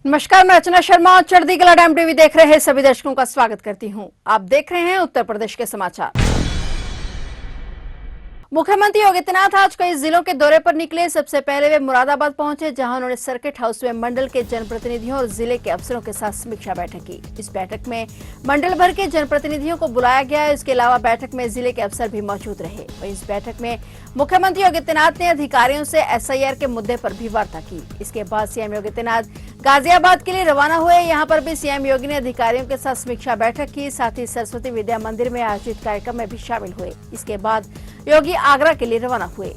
नमस्कार, मैं रचना शर्मा और चढ़ती कला टाइम टीवी देख रहे हैं सभी दर्शकों का स्वागत करती हूं। आप देख रहे हैं उत्तर प्रदेश के समाचार। मुख्यमंत्री योगी आदित्यनाथ आज कई जिलों के दौरे पर निकले। सबसे पहले वे मुरादाबाद पहुंचे, जहां उन्होंने सर्किट हाउस में मंडल के जनप्रतिनिधियों और जिले के अफसरों के साथ समीक्षा बैठक की। इस बैठक में मंडल भर के जनप्रतिनिधियों को बुलाया गया। इसके अलावा बैठक में जिले के अफसर भी मौजूद रहे। वहीं इस बैठक में मुख्यमंत्री योगी आदित्यनाथ ने अधिकारियों से एसआईआर के मुद्दे पर भी वार्ता की। इसके बाद सीएम योगी आदित्यनाथ गाजियाबाद के लिए रवाना हुए। यहाँ पर भी सीएम योगी ने अधिकारियों के साथ समीक्षा बैठक की। साथ ही सरस्वती विद्या मंदिर में आयोजित कार्यक्रम में भी शामिल हुए। इसके बाद योगी आगरा के लिए रवाना हुए।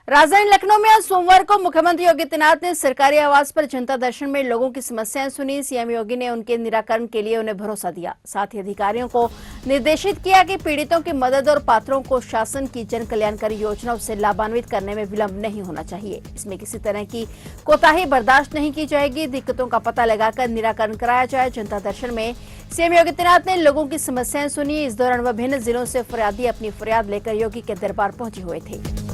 राजधानी लखनऊ में आज सोमवार को मुख्यमंत्री योगी आदित्यनाथ ने सरकारी आवास पर जनता दर्शन में लोगों की समस्याएं सुनी। सीएम योगी ने उनके निराकरण के लिए उन्हें भरोसा दिया। साथ ही अधिकारियों को निर्देशित किया कि पीड़ितों की मदद और पात्रों को शासन की जन कल्याणकारी योजनाओं से लाभान्वित करने में विलंब नहीं होना चाहिए। इसमें किसी तरह की कोताही बर्दाश्त नहीं की जाएगी। दिक्कतों का पता लगाकर निराकरण कराया जाए। जनता दर्शन में सीएम योगी आदित्यनाथ ने लोगों की समस्याएं सुनी। इस दौरान विभिन्न जिलों से फरियादी अपनी फरियाद लेकर योगी के दरबार पहुंचे हुए थे।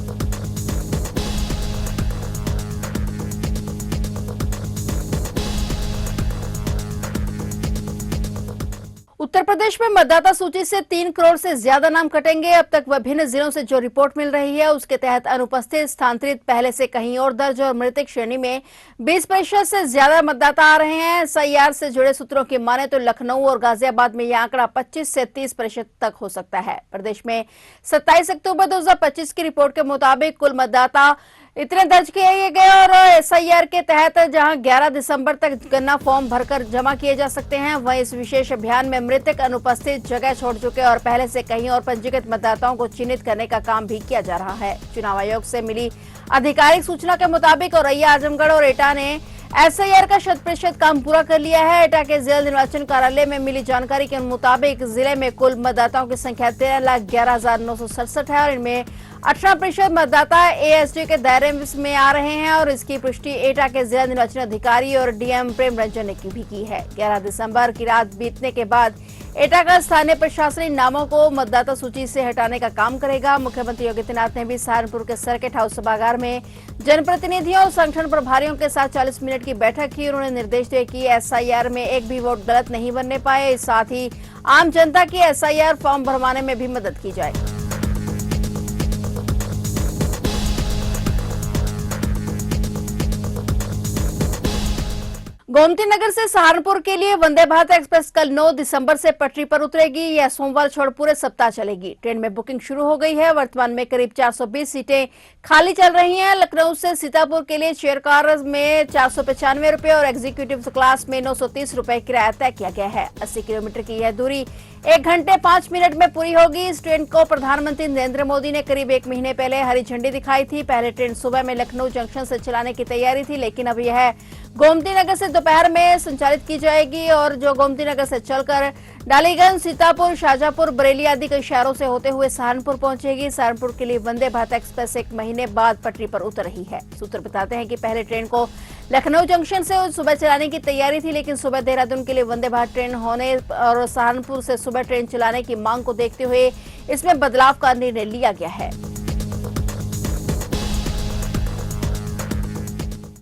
उत्तर प्रदेश में मतदाता सूची से 3 करोड़ से ज्यादा नाम कटेंगे। अब तक विभिन्न जिलों से जो रिपोर्ट मिल रही है, उसके तहत अनुपस्थित, स्थानांतरित, पहले से कहीं और दर्ज और मृतक श्रेणी में 20% से ज्यादा मतदाता आ रहे हैं। एसआईआर से जुड़े सूत्रों की माने तो लखनऊ और गाजियाबाद में यह आंकड़ा 25 से 30% तक हो सकता है। प्रदेश में 27 अक्टूबर 2025 की रिपोर्ट के मुताबिक कुल मतदाता इतने दर्ज किए गए और एसआईआर के तहत जहां 11 दिसंबर तक गन्ना फॉर्म भरकर जमा किए जा सकते हैं, वहीं इस विशेष अभियान में मृतक, अनुपस्थित, जगह छोड़ चुके और पहले से कहीं और पंजीकृत मतदाताओं को चिन्हित करने का काम भी किया जा रहा है। चुनाव आयोग से मिली आधिकारिक सूचना के मुताबिक औरैया, आजमगढ़ और एटा ने एसआईआर का 100% काम पूरा कर लिया है। एटा के जिला निर्वाचन कार्यालय में मिली जानकारी के मुताबिक जिले में कुल मतदाताओं की संख्या 13,11,967 है और इनमें 18% मतदाता एएसडी के दायरे में आ रहे हैं और इसकी पुष्टि एटा के जिला निर्वाचन अधिकारी और डीएम प्रेम रंजन ने भी की है। 11 दिसंबर की रात बीतने के बाद एटा का स्थानीय प्रशासन इन नामों को मतदाता सूची से हटाने का काम करेगा। मुख्यमंत्री योगी आदित्यनाथ ने भी सहारनपुर के सर्किट हाउस सभागार में जनप्रतिनिधियों और संगठन प्रभारियों के साथ 40 मिनट की बैठक की। उन्होंने निर्देश दिए कि एसआईआर में एक भी वोट गलत नहीं बनने पाए। साथ ही आम जनता की एसआईआर फॉर्म भरवाने में भी मदद की जाए। गोमती नगर से सहारनपुर के लिए वंदे भारत एक्सप्रेस कल 9 दिसंबर से पटरी पर उतरेगी। यह सोमवार छोड़ पूरे सप्ताह चलेगी। ट्रेन में बुकिंग शुरू हो गई है। वर्तमान में करीब 420 सीटें खाली चल रही हैं। लखनऊ से सीतापुर के लिए चेयर कार में 495 रुपए और एग्जीक्यूटिव क्लास में 930 रुपए किराया तय किया गया है। 80 किलोमीटर की यह दूरी 1 घंटे 5 मिनट में पूरी होगी। इस ट्रेन को प्रधानमंत्री नरेंद्र मोदी ने करीब 1 महीने पहले हरी झंडी दिखाई थी। पहले ट्रेन सुबह में लखनऊ जंक्शन से चलाने की तैयारी थी, लेकिन अब यह गोमती नगर से दोपहर में संचालित की जाएगी और जो गोमती नगर से चलकर डालीगंज, सीतापुर, शाहजहांपुर, बरेली आदि कई शहरों से होते हुए सहारनपुर पहुंचेगी। सहारनपुर के लिए वंदे भारत एक्सप्रेस 1 महीने बाद पटरी पर उतर रही है। सूत्र बताते हैं कि पहले ट्रेन को लखनऊ जंक्शन से सुबह चलाने की तैयारी थी, लेकिन सुबह देहरादून के लिए वंदे भारत ट्रेन होने और सहारनपुर से सुबह ट्रेन चलाने की मांग को देखते हुए इसमें बदलाव का निर्णय लिया गया है।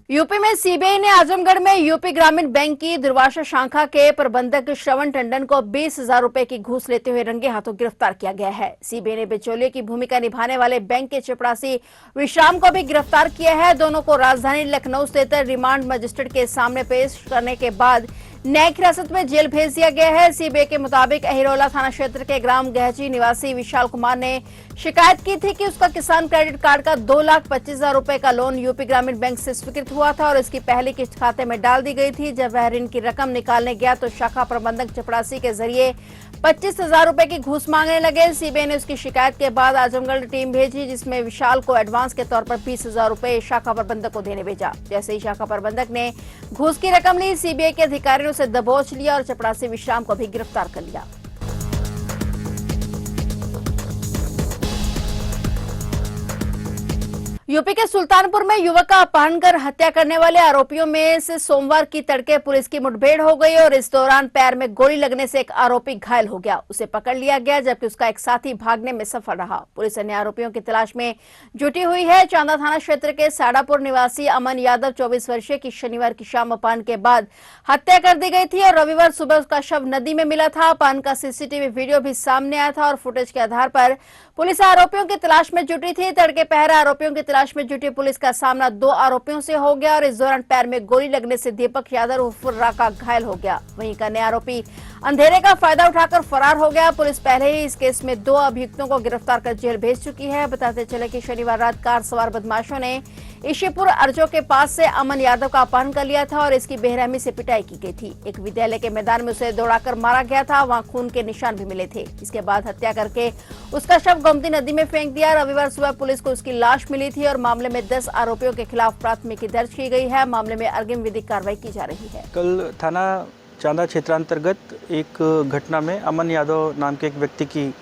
यूपी में सीबीआई ने आजमगढ़ में यूपी ग्रामीण बैंक की दुर्वासा शाखा के प्रबंधक श्रवण टंडन को 20,000 रुपए की घूस लेते हुए रंगे हाथों गिरफ्तार किया गया है। सीबीआई ने बिचौलिए की भूमिका निभाने वाले बैंक के चपरासी विश्राम को भी गिरफ्तार किया है। दोनों को राजधानी लखनऊ स्थित रिमांड मजिस्ट्रेट के सामने पेश करने के बाद न्यायिक हिरासत में जेल भेज दिया गया है। सीबीआई के मुताबिक अहिरोला थाना क्षेत्र के ग्राम गहची निवासी विशाल कुमार ने शिकायत की थी कि उसका किसान क्रेडिट कार्ड का 2,25,000 रुपए का लोन यूपी ग्रामीण बैंक से स्वीकृत हुआ था और इसकी पहली किस्त खाते में डाल दी गई थी। जब वह ऋण की रकम निकालने गया तो शाखा प्रबंधक चपरासी के जरिए 25,000 रुपए की घूस मांगने लगे। सीबीआई ने उसकी शिकायत के बाद आजमगढ़ टीम भेजी, जिसमें विशाल को एडवांस के तौर पर 20,000 रुपए शाखा प्रबंधक को देने भेजा। जैसे ही शाखा प्रबंधक ने घूस की रकम ली, सीबीआई के अधिकारियों से दबोच लिया और चपरासी विश्राम को भी गिरफ्तार कर लिया। यूपी के सुल्तानपुर में युवक का अपहरण कर हत्या करने वाले आरोपियों में से सोमवार की तड़के पुलिस की मुठभेड़ हो गई और इस दौरान पैर में गोली लगने से एक आरोपी घायल हो गया। उसे पकड़ लिया गया जबकि उसका एक साथी भागने में सफल रहा। पुलिस अन्य आरोपियों की तलाश में जुटी हुई है। चांदा थाना क्षेत्र के साड़ापुर निवासी अमन यादव 24 वर्षीय की शनिवार की शाम अपहरण के बाद हत्या कर दी गई थी और रविवार सुबह उसका शव नदी में मिला था। अपहरण का सीसीटीवी वीडियो भी सामने आया था और फुटेज के आधार पर पुलिस आरोपियों की तलाश में जुटी थी। तड़के पहर आरोपियों की तलाश में जुटी पुलिस का सामना 2 आरोपियों से हो गया और इस दौरान पैर में गोली लगने से दीपक यादव उर्फ राका घायल हो गया। वहीं एक अन्य आरोपी अंधेरे का फायदा उठाकर फरार हो गया। पुलिस पहले ही इस केस में 2 अभियुक्तों को गिरफ्तार कर जेल भेज चुकी है। बताते चले कि शनिवार रात कार सवार बदमाशों ने ईशीपुर अर्जो के पास से अमन यादव का अपहरण कर लिया था और इसकी बेरहमी से पिटाई की गई थी। एक विद्यालय के मैदान में उसे दौड़ाकर मारा गया था। वहां खून के निशान भी मिले थे। इसके बाद हत्या करके उसका शव गोमती नदी में फेंक दिया। रविवार सुबह पुलिस को उसकी लाश मिली थी और मामले में 10 आरोपियों के खिलाफ प्राथमिकी दर्ज की गई है। मामले में अग्रिम विधिक कार्रवाई की जा रही है। कल थाना चांदा क्षेत्रांतर्गत एक घटना में अमन यादव नाम के एक व्यक्ति की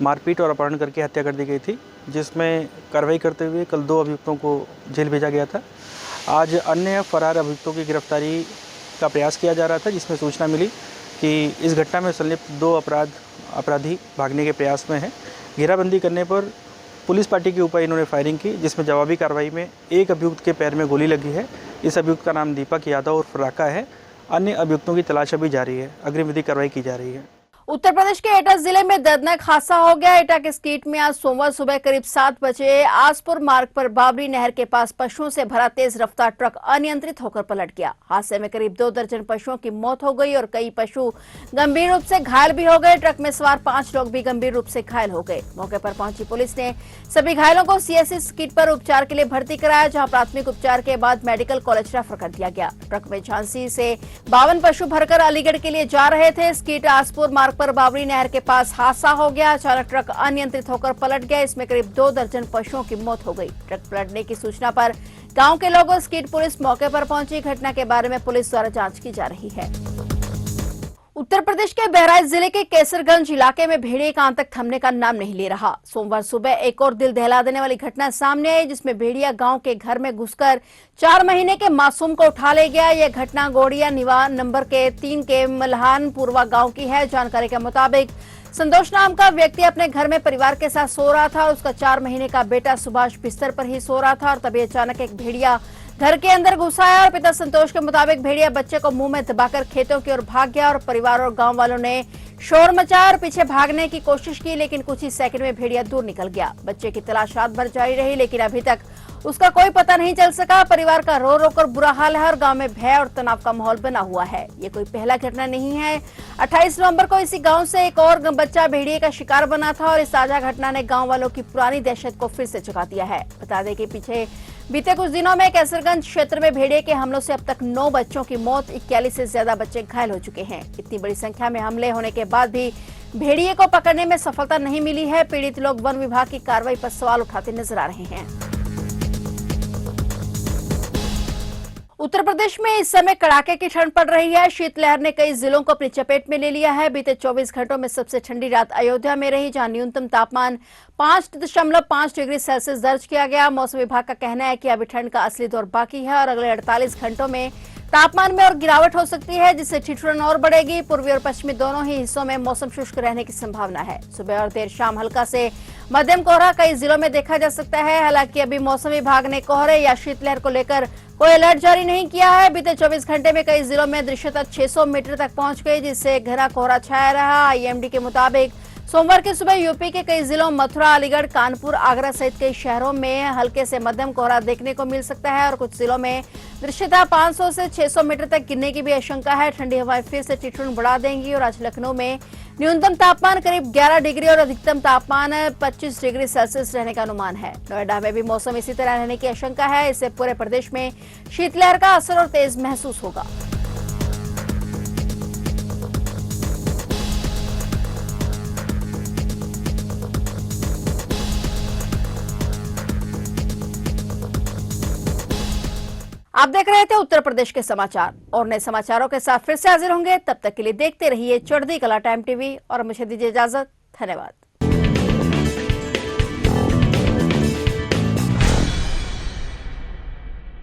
मारपीट और अपहरण करके हत्या कर दी गई थी, जिसमें कार्रवाई करते हुए कल 2 अभियुक्तों को जेल भेजा गया था। आज अन्य फरार अभियुक्तों की गिरफ्तारी का प्रयास किया जा रहा था, जिसमें सूचना मिली कि इस घटना में संलिप्त 2 अपराधी भागने के प्रयास में हैं। घेराबंदी करने पर पुलिस पार्टी के ऊपर इन्होंने फायरिंग की, जिसमें जवाबी कार्रवाई में एक अभियुक्त के पैर में गोली लगी है। इस अभियुक्त का नाम दीपक यादव और राका है। अन्य अभियुक्तों की तलाश अभी जारी है। अग्रिम विधिक कार्रवाई की जा रही है। उत्तर प्रदेश के एटा जिले में दर्दनाक हादसा हो गया। एटा के स्कीट में आज सोमवार सुबह करीब 7 बजे आसपुर मार्ग पर बाबरी नहर के पास पशुओं से भरा तेज रफ्तार ट्रक अनियंत्रित होकर पलट गया। हादसे में करीब 2 दर्जन पशुओं की मौत हो गई और कई पशु गंभीर रूप से घायल भी हो गए। ट्रक में सवार 5 लोग भी गंभीर रूप से घायल हो गए। मौके पर पहुंची पुलिस ने सभी घायलों को सीएससी स्कीट पर उपचार के लिए भर्ती कराया, जहां प्राथमिक उपचार के बाद मेडिकल कॉलेज रेफर कर दिया गया। ट्रक में झांसी से 52 पशु भरकर अलीगढ़ के लिए जा रहे थे। स्कीट आसपुर मार्ग पर बाबरी नहर के पास हादसा हो गया। अचानक ट्रक अनियंत्रित होकर पलट गया। इसमें करीब 2 दर्जन पशुओं की मौत हो गई। ट्रक पलटने की सूचना पर गांव के लोगों स्कीट पुलिस मौके पर पहुंची। घटना के बारे में पुलिस द्वारा जांच की जा रही है। उत्तर प्रदेश के बहराइच जिले के केसरगंज इलाके में भेड़िए का आतंक थमने का नाम नहीं ले रहा। सोमवार सुबह एक और दिल दहला देने वाली घटना सामने आई, जिसमें भेड़िया गांव के घर में घुसकर 4 महीने के मासूम को उठा ले गया। यह घटना गोड़िया निवा नंबर के 3 के मल्हानपुरवा गांव की है। जानकारी के मुताबिक संतोष नाम का व्यक्ति अपने घर में परिवार के साथ सो रहा था और उसका 4 महीने का बेटा सुभाष बिस्तर पर ही सो रहा था और तभी अचानक एक भेड़िया घर के अंदर घुस आया और पिता संतोष के मुताबिक भेड़िया बच्चे को मुंह में दबाकर खेतों की ओर भाग गया और परिवार और गांव वालों ने शोर मचाया और पीछे भागने की कोशिश की, लेकिन कुछ ही सेकंड में भेड़िया दूर निकल गया। बच्चे की तलाश रात भर जारी रही, लेकिन अभी तक उसका कोई पता नहीं चल सका। परिवार का रो रो कर बुरा हाल है और गांव में भय और तनाव का माहौल बना हुआ है। ये कोई पहला घटना नहीं है। 28 नवंबर को इसी गांव से एक और बच्चा भेड़िए का शिकार बना था और इस ताजा घटना ने गांव वालों की पुरानी दहशत को फिर से जगा दिया है। बता दें कि पीछे बीते कुछ दिनों में केसरगंज क्षेत्र में भेड़िए के हमलों से अब तक 9 बच्चों की मौत, 41 से ज्यादा बच्चे घायल हो चुके हैं। इतनी बड़ी संख्या में हमले होने के बाद भी भेड़िए को पकड़ने में सफलता नहीं मिली है। पीड़ित लोग वन विभाग की कार्रवाई पर सवाल उठाते नजर आ रहे हैं। उत्तर प्रदेश में इस समय कड़ाके की ठंड पड़ रही है। शीतलहर ने कई जिलों को अपनी चपेट में ले लिया है। बीते 24 घंटों में सबसे ठंडी रात अयोध्या में रही, जहां न्यूनतम तापमान 5.5 डिग्री सेल्सियस दर्ज किया गया। मौसम विभाग का कहना है कि अभी ठंड का असली दौर बाकी है और अगले 48 घंटों में तापमान में और गिरावट हो सकती है, जिससे ठिठुरन और बढ़ेगी। पूर्वी और पश्चिमी दोनों ही हिस्सों में मौसम शुष्क रहने की संभावना है। सुबह और देर शाम हल्का से मध्यम कोहरा कई जिलों में देखा जा सकता है। हालांकि अभी मौसम विभाग ने कोहरे या शीतलहर को लेकर कोई अलर्ट जारी नहीं किया है। बीते 24 घंटे में कई जिलों में दृश्यता 600 मीटर तक पहुंच गई, जिससे घना कोहरा छाया रहा। आईएमडी के मुताबिक सोमवार की सुबह यूपी के कई जिलों मथुरा, अलीगढ़, कानपुर, आगरा सहित कई शहरों में हल्के से मध्यम कोहरा देखने को मिल सकता है और कुछ जिलों में दृश्यता 500 से 600 मीटर तक गिरने की भी आशंका है। ठंडी हवाएं फिर से ठिठुरन बढ़ा देंगी और आज लखनऊ में न्यूनतम तापमान करीब 11 डिग्री और अधिकतम तापमान 25 डिग्री सेल्सियस रहने का अनुमान है। नोएडा में भी मौसम इसी तरह रहने की आशंका है। इससे पूरे प्रदेश में शीतलहर का असर और तेज महसूस होगा। आप देख रहे थे उत्तर प्रदेश के समाचार और नए समाचारों के साथ फिर से हाजिर होंगे। तब तक के लिए देखते रहिए चढ़ती कला टाइम टीवी और मुझे दीजिए इजाजत। धन्यवाद।